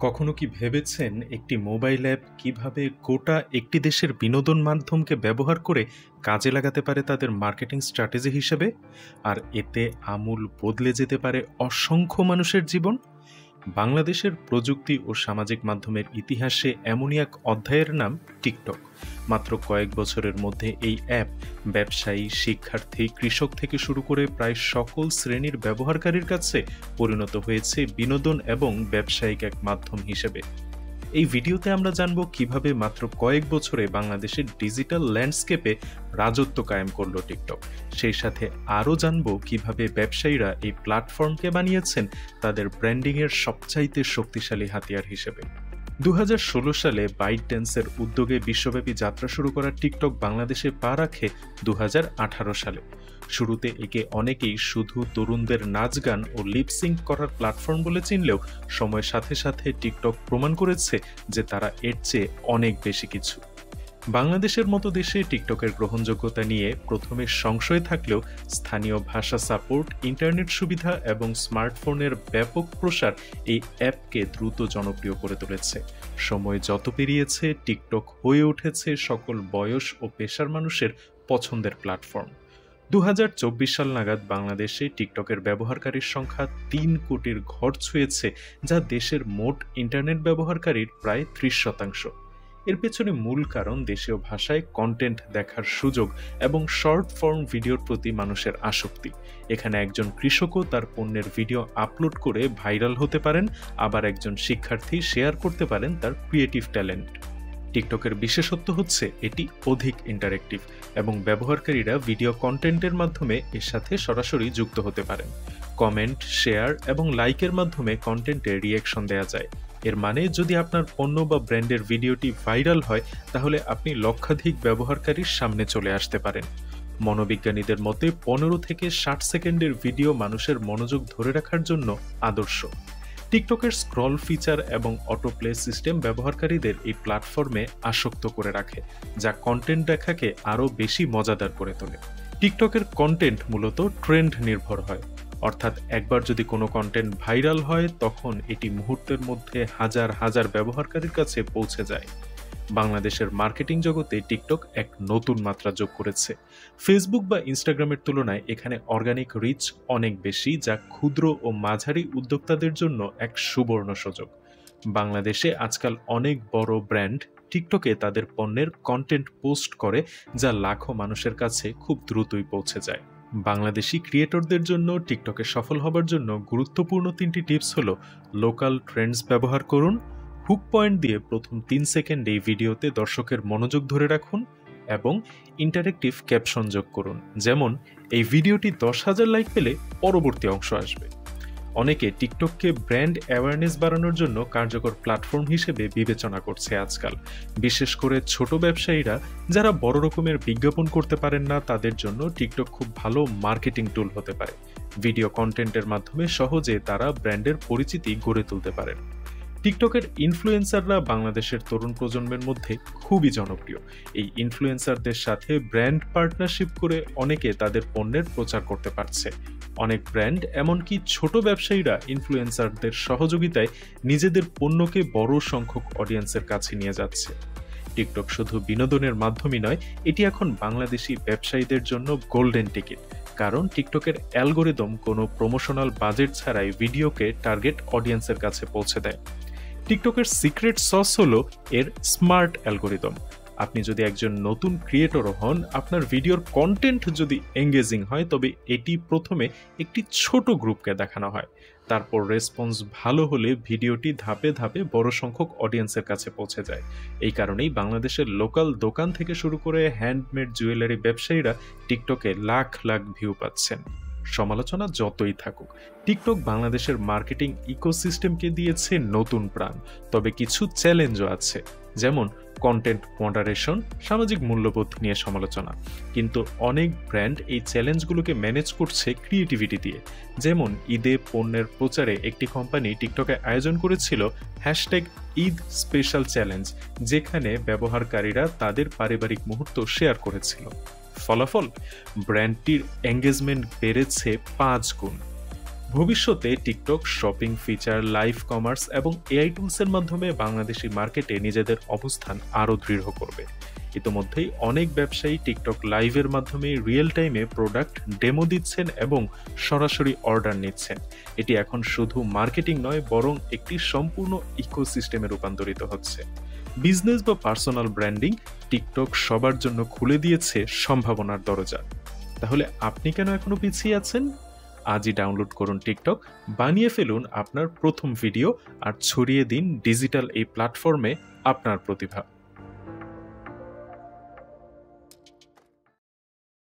কখনো কি ভেবেছেন একটি মোবাইল অ্যাপ কিভাবে গোটা একটি দেশের বিনোদন মাধ্যমকে ব্যবহার করে কাজে লাগাতে পারে তাদের মার্কেটিং স্ট্র্যাটেজি হিসেবে? আর এতে আমূল বদলে যেতে পারে অসংখ্য মানুষের জীবন। বাংলাদেশের প্রযুক্তি ও সামাজিক মাধ্যমের ইতিহাসে এমনই এক অধ্যায়ের নাম টিকটক। মাত্র কয়েক বছরের মধ্যে এই অ্যাপ ব্যবসায়ী, শিক্ষার্থী, কৃষক থেকে শুরু করে প্রায় সকল শ্রেণীর ব্যবহারকারীর কাছে পরিণত হয়েছে বিনোদন এবং ব্যবসায়িক এক মাধ্যম হিসেবে। এই ভিডিওতে আমরা জানব কিভাবে মাত্র কয়েক বছরে বাংলাদেশের ডিজিটাল ল্যান্ডস্কেপে রাজত্ব কায়েম করলো টিকটক। সেই সাথে আরও জানব কিভাবে ব্যবসায়ীরা এই প্ল্যাটফর্মকে বানিয়েছেন তাদের ব্র্যান্ডিংয়ের সবচাইতে শক্তিশালী হাতিয়ার হিসেবে। 2016 সালে বাইটড্যান্সের উদ্যোগে বিশ্বব্যাপী যাত্রা শুরু করা টিকটক বাংলাদেশে পা রাখে 2018 সালে। শুরুতে একে অনেকেই শুধু তরুণদের নাচ গান ও লিপসিঙ্ক করার প্ল্যাটফর্ম বলে চিনলেও সময়ের সাথে সাথে টিকটক প্রমাণ করেছে যে তারা এর চেয়ে অনেক বেশি কিছু। বাংলাদেশের মতো দেশে টিকটকের গ্রহণযোগ্যতা নিয়ে প্রথমে সংশয় থাকলেও স্থানীয় ভাষা সাপোর্ট, ইন্টারনেট সুবিধা এবং স্মার্টফোনের ব্যাপক প্রসার এই অ্যাপকে দ্রুত জনপ্রিয় করে তুলেছে। সময় যত পেরিয়েছে টিকটক হয়ে উঠেছে সকল বয়স ও পেশার মানুষের পছন্দের প্ল্যাটফর্ম। 2024 সাল নাগাদ বাংলাদেশে টিকটকের ব্যবহারকারীর সংখ্যা 3 কোটির ঘর ছুঁয়েছে, যা দেশের মোট ইন্টারনেট ব্যবহারকারীর প্রায় 30%। এর পেছনে মূল কারণ দেশীয় ভাষায় কন্টেন্ট দেখার সুযোগ এবং শর্ট ফর্ম ভিডিওর প্রতি মানুষের আসক্তি। এখানে একজন কৃষকও তার পণ্যের ভিডিও আপলোড করে ভাইরাল হতে পারেন, আবার একজন শিক্ষার্থী শেয়ার করতে পারেন তার ক্রিয়েটিভ ট্যালেন্ট। টিকটকের বিশেষত্ব হচ্ছে এটি অধিক ইন্টারেক্টিভ এবং ব্যবহারকারীরা ভিডিও কন্টেন্টের মাধ্যমে এর সাথে সরাসরি যুক্ত হতে পারেন। কমেন্ট, শেয়ার এবং লাইকের মাধ্যমে কন্টেন্টে রিঅ্যাকশন দেওয়া যায়। এর মানে যদি আপনার পণ্য বা ব্র্যান্ডের ভিডিওটি ভাইরাল হয় তাহলে আপনি লক্ষাধিক ব্যবহারকারীর সামনে চলে আসতে পারেন। মনোবিজ্ঞানীদের মতে 15 থেকে 60 সেকেন্ডের ভিডিও মানুষের মনোযোগ ধরে রাখার জন্য আদর্শ। টিকটকের স্ক্রল ফিচার এবং অটো প্লে সিস্টেম ব্যবহারকারীদের এই প্ল্যাটফর্মে আসক্ত করে রাখে, যা কন্টেন্ট দেখাকে আরও বেশি মজাদার করে তোলে। টিকটকের কন্টেন্ট মূলত ট্রেন্ড নির্ভর হয়, অর্থাৎ একবার যদি কোনো কন্টেন্ট ভাইরাল হয় তখন এটি মুহূর্তের মধ্যে হাজার হাজার ব্যবহারকারীর কাছে পৌঁছে যায়। বাংলাদেশের মার্কেটিং জগতে টিকটক এক নতুন মাত্রা যোগ করেছে। ফেসবুক বা ইনস্টাগ্রামের তুলনায় এখানে অর্গানিক রিচ অনেক বেশি, যা ক্ষুদ্র ও মাঝারি উদ্যোক্তাদের জন্য এক সুবর্ণ সুযোগ। বাংলাদেশে আজকাল অনেক বড় ব্র্যান্ড টিকটকে তাদের পণ্যের কন্টেন্ট পোস্ট করে, যা লাখো মানুষের কাছে খুব দ্রুতই পৌঁছে যায়। বাংলাদেশি ক্রিয়েটরদের জন্য টিকটকে সফল হবার জন্য গুরুত্বপূর্ণ 3টি টিপস হলো: লোকাল ট্রেন্ডস ব্যবহার করুন, হুক পয়েন্ট দিয়ে প্রথম 3 সেকেন্ডে এই ভিডিওতে দর্শকের মনোযোগ ধরে রাখুন এবং ইন্টারেক্টিভ ক্যাপশন যোগ করুন, যেমন এই ভিডিওটি 10,000 লাইক পেলে পরবর্তী অংশ আসবে। অনেকে টিকটককে ব্র্যান্ড অ্যাওয়ারনেস বাড়ানোর জন্য কার্যকর প্ল্যাটফর্ম হিসেবে বিবেচনা করছে আজকাল। বিশেষ করে ছোট ব্যবসায়ীরা যারা বড় রকমের বিজ্ঞাপন করতে পারেন না, তাদের জন্য টিকটক খুব ভালো মার্কেটিং টুল হতে পারে। ভিডিও কন্টেন্টের মাধ্যমে সহজে তারা ব্র্যান্ডের পরিচিতি গড়ে তুলতে পারেন। টিকটকের ইনফ্লুয়েন্সাররা বাংলাদেশের তরুণ প্রজন্মের মধ্যে খুবই জনপ্রিয়। এই ইনফ্লুয়েন্সারদের সাথে ব্র্যান্ড পার্টনারশিপ করে অনেকে তাদের পণ্যের প্রচার করতে পারছে। অনেক ব্র্যান্ড, এমনকি ছোট ব্যবসায়ীরা ইনফ্লুয়েন্সারদের সহযোগিতায় নিজেদের পণ্যকে বড় সংখ্যক অডিয়েন্সের কাছে নিয়ে যাচ্ছে। টিকটক শুধু বিনোদনের মাধ্যমই নয়, এটি এখন বাংলাদেশি ব্যবসায়ীদের জন্য গোল্ডেন টিকিট, কারণ টিকটকের অ্যালগোরিদম কোনো প্রমোশনাল বাজেট ছাড়াই ভিডিওকে টার্গেট অডিয়েন্সের কাছে পৌঁছে দেয়। টিকটকের সিক্রেট সস হলো এর স্মার্ট অ্যালগোরিদম। আপনি যদি একজন নতুন ক্রিয়েটর হন, আপনার ভিডিওর কন্টেন্ট যদি এঙ্গেজিং হয়, তবে এটি প্রথমে একটি ছোট গ্রুপকে দেখানো হয়। তারপর রেসপন্স ভালো হলে ভিডিওটি ধাপে ধাপে বড় সংখ্যক অডিয়েন্সের কাছে পৌঁছে যায়। এই কারণেই বাংলাদেশের লোকাল দোকান থেকে শুরু করে হ্যান্ডমেড জুয়েলারি ব্যবসায়ীরা টিকটকে লাখ লাখ ভিউ পাচ্ছেন। সমালোচনা যতই থাকুক, টিকটক বাংলাদেশের মার্কেটিং ইকোসিস্টেমকে দিয়েছে নতুন প্রাণ। তবে কিছু চ্যালেঞ্জও আছে, যেমন কন্টেন্ট মডারেশন, সামাজিক মূল্যবোধ নিয়ে সমালোচনা। কিন্তু অনেক ব্র্যান্ড এই চ্যালেঞ্জগুলোকে ম্যানেজ করছে ক্রিয়েটিভিটি দিয়ে। যেমন ঈদে পণ্যের প্রচারে একটি কোম্পানি টিকটকে আয়োজন করেছিল #ঈদ স্পেশাল চ্যালেঞ্জ, যেখানে ব্যবহারকারীরা তাদের পারিবারিক মুহূর্ত শেয়ার করেছিল। ফলাফল, ব্র্যান্ডটির এঙ্গেজমেন্ট বেড়েছে 5 গুণ। ভবিষ্যতে TikTok shopping feature, live commerce এবং এআই টুলসের মাধ্যমে বাংলাদেশি মার্কেটে নিজেদের অবস্থান আরও দৃঢ় করবে। ইতোমধ্যেই অনেক ব্যবসায়ী টিকটক লাইভের মাধ্যমে রিয়েল টাইমে প্রোডাক্ট ডেমো দিচ্ছেন এবং সরাসরি অর্ডার নিচ্ছেন। এটি এখন শুধু মার্কেটিং নয়, বরং একটি সম্পূর্ণ ইকোসিস্টেমে রূপান্তরিত হচ্ছে। বিজনেস বা পার্সোনাল ব্র্যান্ডিং টিকটক সবার জন্য খুলে দিয়েছে সম্ভাবনার দরজা। তাহলে আপনি কেন এখনো পিছিয়ে আছেন? আজই ডাউনলোড করুন টিকটক, বানিয়ে ফেলুন আপনার প্রথম ভিডিও আর ছড়িয়ে দিন ডিজিটাল এই প্ল্যাটফর্মে আপনার প্রতিভা।